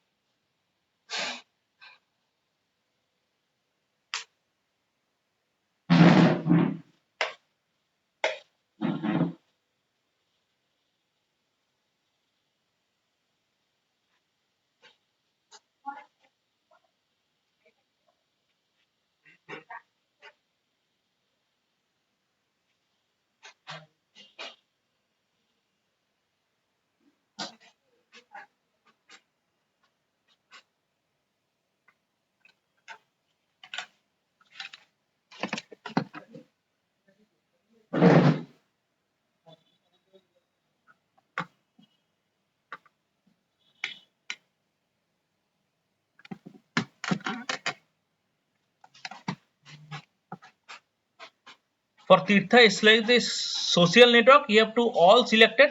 For Tirtha, it's like this social network. You have to all selected.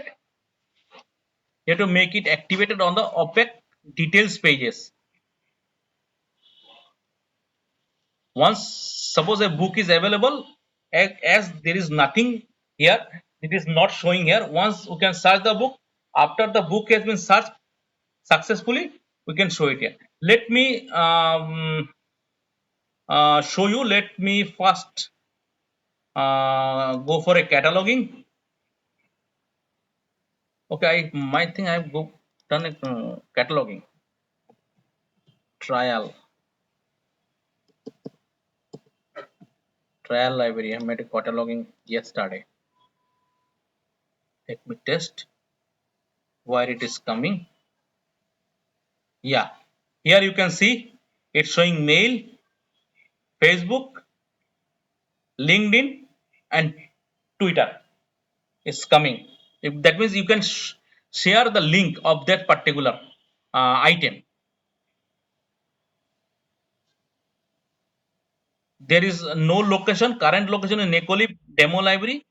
You have to make it activated on the OPEC details pages. Once suppose a book is available, as there is nothing here, it is not showing here. Once we can search the book, after the book has been searched successfully, we can show it here. Let me show you. Let me first go for a cataloging. Okay, I might think I've done a cataloging trial library. I made a cataloging yesterday. Let me test where it is coming. Yeah, here you can see it's showing mail, Facebook, LinkedIn, and Twitter is coming. If that means you can share the link of that particular item. There is no location, current location in Necolib demo library.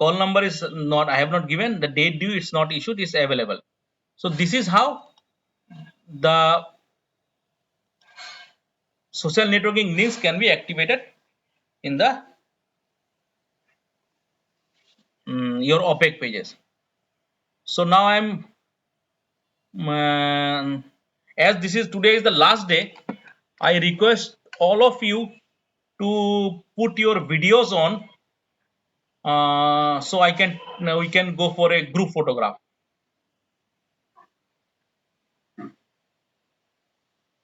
Call number is not, I have not given. The date due is not issued, is available. So this is how the social networking links can be activated in the your OPEC pages. So now I'm as this is today is the last day, I request all of you to put your videos on, so I can we can go for a group photograph.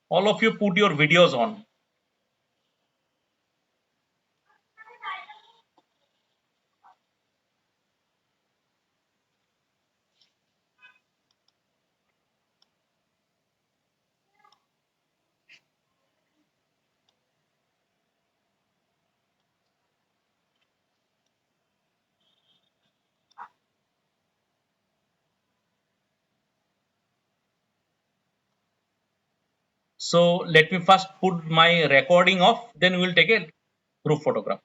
All of you put your videos on. So let me first put my recording off, then we will take a group photograph.